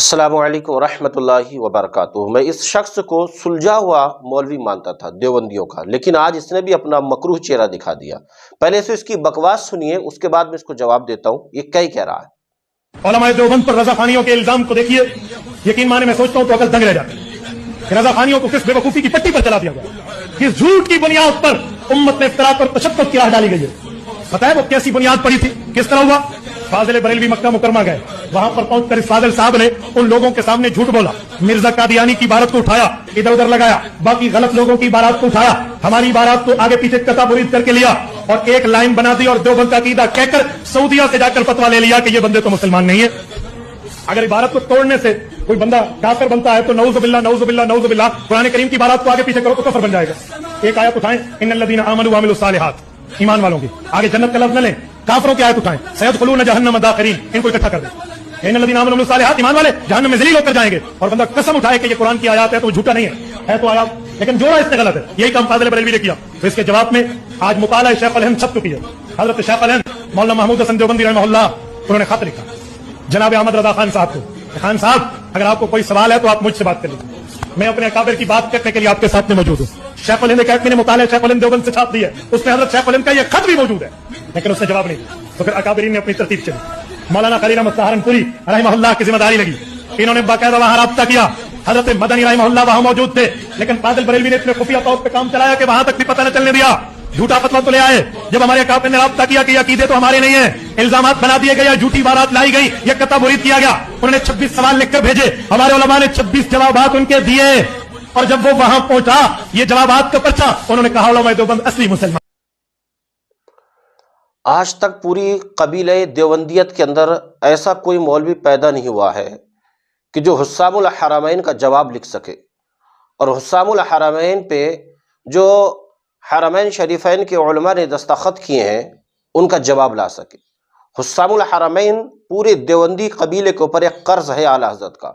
السلام علیکم ورحمۃ اللہ وبرکاتہ۔ میں اس شخص کو سلجھا ہوا مولوی مانتا تھا دیوبندیوں کا، لیکن آج اس نے بھی اپنا مکروہ چہرہ دکھا دیا۔ پہلے سے اس کی بکواس سنیے، اس کے بعد میں اس کو جواب دیتا ہوں یہ کیا کہہ رہا ہے۔ علماء دیوبند پر رضا خانیوں کے الزام کو دیکھیے، یقین مانے میں سوچتا ہوں تو عقل دنگ رہ جاتی ہے کہ رضا خانیوں کو کس بے وقوفی کی پٹی پر چلا دیا گیا، کس جھوٹ کی بنیاد پر امت میں افتراء اور تشدد کی راہ ڈالی گئی ہے۔ پتہ ہے وہ کیسی بنیاد پڑی تھی، کس طرح ہوا؟ فاضل بریلوی مکہ مکرمہ گئے، وہاں پر پہنچ کر اس فاضل صاحب نے ان لوگوں کے سامنے جھوٹ بولا، مرزا قادیانی کی عبارت کو اٹھایا، ادھر ادھر لگایا، باقی غلط لوگوں کی عبارات کو اٹھایا، ہماری عبارات کو آگے پیچھے کتا برید کر کے لیا اور ایک لائن بنا دی اور دیوبند کا عقیدہ کہہ کر سعودیہ سے جا کر فتویٰ لے لیا کہ یہ بندے تو مسلمان نہیں ہیں۔ اگر عبارت کو توڑنے سے کوئی بندہ کافر بنتا ہے تو نعوذ باللہ نعوذ باللہ نعوذ باللہ، قرآن کریم کی عبارات کو آگے پیچھے کرو تو کفر بن جائے گا۔ ایک آیت اٹھائیں، ان الذین آمنوا وعملوا الصالحات، ایمان والوں کی، آگے جنت کا لفظ نہ لیں، کافروں کی آیت اٹھائیں، سیدخلون جہنم داخرین، ان کو اکٹھا کر دیں، ان الذین آمنوا وعملوا الصالحات، ایمان والے جہنم میں ذلیل ہو کر جائیں گے۔ اور بندہ قسم اٹھائے کہ یہ قرآن کی آیات ہے تو وہ جھوٹا نہیں ہے تو آیات، لیکن جوڑا اس نے غلط ہے۔ یہی کام فاضل بریلوی نے کیا، تو اس کے جواب میں آج مطالعہ شیخ الہند چھپ چکی ہے۔ حضرت شیخ الہند مولانا محمود حسن دیوبندی رحمہ اللہ، انہوں نے خط لکھا جناب احمد رضا خان صاحب کو، خان صاحب اگر آپ کو کوئی سوال ہے تو آپ مجھ سے بات کر لیجیے، میں اپنے اکابر کی بات کرنے کے لیے آپ کے ساتھ میں موجود ہوں۔ شیخ الہند ایک نے مطالعہ شیخ الہند دیوبند سے چھاپ دی ہے، اس میں حضرت شیخ الہند کا یہ خط بھی موجود ہے، لیکن اس نے جواب نہیں دیا۔ تو پھر اکابرین نے اپنی ترتیب چلی، مولانا خلیل احمد سہارنپوری رحمہ اللہ کی ذمہ داری لگی، انہوں نے باقاعدہ وہاں رابطہ کیا، حضرت مدنی رحمہ اللہ وہاں موجود تھے، لیکن فاضل بریلوی نے اتنے خفیہ طور پہ کام چلایا کہ وہاں تک بھی پتہ نہ چلنے دیا۔ جھوٹا فتویٰ تو لے آئے، جب ہمارے اکابر نے رابطہ کیا کہ عقیدے تو ہمارے نہیں ہیں، الزامات بنا دیے گئے، جھوٹی بارات لائی گئی، یہ قطع برید کیا گیا۔ انہوں نے 26 سوال لکھ کر بھیجے، ہمارے علماء نے 26 جوابات ان کے دیے، اور جب وہ وہاں پہنچا یہ جوابات کا پرچہ، انہوں نے کہا علماء دیوبند اصلی مسلمان۔ آج تک پوری قبیلہ دیوبندیت کے اندر ایسا کوئی مولوی پیدا نہیں ہوا ہے کہ جو حسام الحرمین کا جواب لکھ سکے، اور حسام الحرمین پہ جو حرمین شریفین کے علماء نے دستخط کیے ہیں ان کا جواب لا سکے۔ حسام الحرمین پورے دیوبندی قبیلے کے اوپر ایک قرض ہے اعلیٰ حضرت کا۔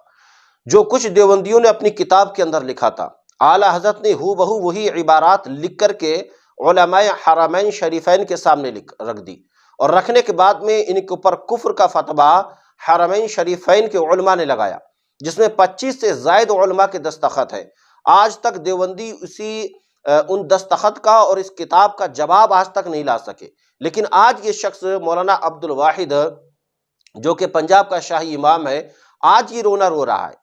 جو کچھ دیوبندیوں نے اپنی کتاب کے اندر لکھا تھا، اعلیٰ حضرت نے ہو بہو وہی عبارات لکھ کر کے علماء حرمین شریفین کے سامنے رکھ دی، اور رکھنے کے بعد میں ان کے اوپر کفر کا فتویٰ حرمین شریفین کے علماء نے لگایا، جس میں 25 سے زائد علماء کے دستخط ہیں۔ آج تک دیوبندی ان دستخط کا اور اس کتاب کا جواب آج تک نہیں لا سکے، لیکن آج یہ شخص مولانا عبد الواحد جو کہ پنجاب کا شاہی امام ہے، آج یہ رونا رو رہا ہے۔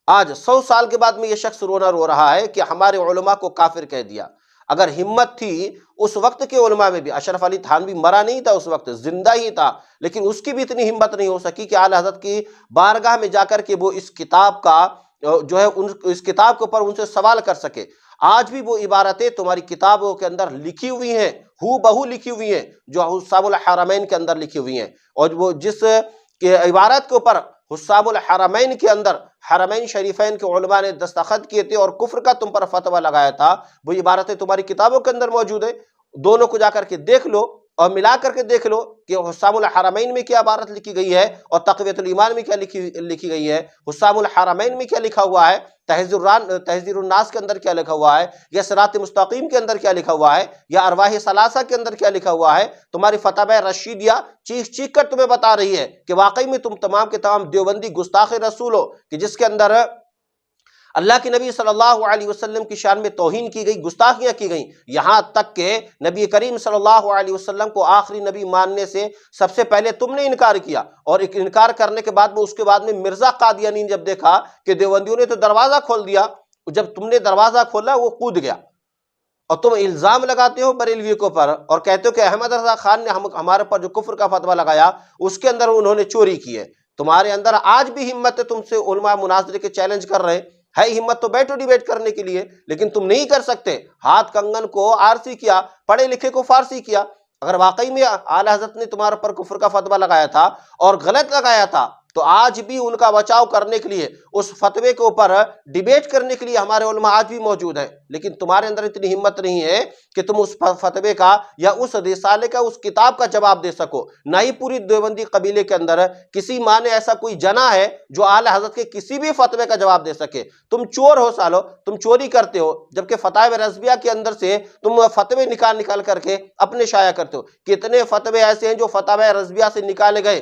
آج 100 سال کے بعد میں یہ شخص رونا رو رہا ہے کہ ہمارے علماء کو کافر کہہ دیا۔ اگر ہمت تھی اس وقت کے علماء میں بھی، اشرف علی تھانوی مرا نہیں تھا اس وقت، زندہ ہی تھا، لیکن اس کی بھی اتنی ہمت نہیں ہو سکی کہ اعلیٰ حضرت کی بارگاہ میں جا کر کے وہ اس کتاب کا جو ہے اس کتاب کے اوپر ان سے سوال کر سکے۔ آج بھی وہ عبارتیں تمہاری کتابوں کے اندر لکھی ہوئی ہیں، ہو بہو لکھی ہوئی ہیں جو حسام الحرمین کے اندر لکھی ہوئی ہیں، اور وہ جس کے عبارت کے اوپر حسام الحرمین کے اندر حرمین شریفین کے علماء نے دستخط کیے تھے اور کفر کا تم پر فتویٰ لگایا تھا، وہ عبارتیں تمہاری کتابوں کے اندر موجود ہیں۔ دونوں کو جا کر کے دیکھ لو اور ملا کر کے دیکھ لو کہ حسام الحرمین میں کیا عبارت لکھی گئی ہے اور تقویۃ الایمان میں کیا لکھی گئی ہے، حسام الحرمین میں کیا لکھا ہوا ہے، تحذیر الناس کے اندر کیا لکھا ہوا ہے، یا صراط مستقیم کے اندر کیا لکھا ہوا ہے، یا ارواح ثلاثہ کے اندر کیا لکھا ہوا ہے۔ تمہاری فتاوی رشیدیہ چیخ چیخ کر تمہیں بتا رہی ہے کہ واقعی میں تم تمام کے تمام دیوبندی گستاخ رسول ہو، کہ جس کے اندر اللہ کے نبی صلی اللہ علیہ وسلم کی شان میں توہین کی گئی، گستاخیاں کی گئیں، یہاں تک کہ نبی کریم صلی اللہ علیہ وسلم کو آخری نبی ماننے سے سب سے پہلے تم نے انکار کیا، اور انکار کرنے کے بعد میں اس کے بعد میں مرزا قادیانی نے جب دیکھا کہ دیوبندیوں نے تو دروازہ کھول دیا، جب تم نے دروازہ کھولا وہ کود گیا، اور تم الزام لگاتے ہو بریلوی کے اوپر اور کہتے ہو کہ احمد رضا خان نے ہمارے پر جو کفر کا فتویٰ لگایا اس کے اندر انہوں نے چوری کی ہے۔ تمہارے اندر آج بھی ہمت ہے، تم سے علماء مناظرے کے چیلنج کر رہے ہیں، ہے ہمت تو بیٹھو ڈیبیٹ کرنے کے لیے، لیکن تم نہیں کر سکتے۔ ہاتھ کنگن کو آرسی کیا، پڑھے لکھے کو فارسی کیا۔ اگر واقعی میں اعلیٰ حضرت نے تمہارے پر کفر کا فتویٰ لگایا تھا اور غلط لگایا تھا تو آج بھی ان کا بچاؤ کرنے کے لیے، اس فتوے کے اوپر ڈیبیٹ کرنے کے لیے ہمارے علماء آج بھی موجود ہیں، لیکن تمہارے اندر اتنی ہمت نہیں ہے کہ تم اس فتوے کا یا اس رسالے کا، اس کتاب کا جواب دے سکو۔ نہ ہی پوری دیوبندی قبیلے کے اندر کسی ماں نے ایسا کوئی جنا ہے جو اعلیٰ حضرت کے کسی بھی فتوے کا جواب دے سکے۔ تم چور ہو سالو، تم چوری کرتے ہو، جبکہ فتاوی رضویہ کے اندر سے تم فتوے نکال کر کے اپنے شائع کرتے ہو۔ کتنے فتوے ایسے ہیں جو فتاوی رضویہ سے نکالے گئے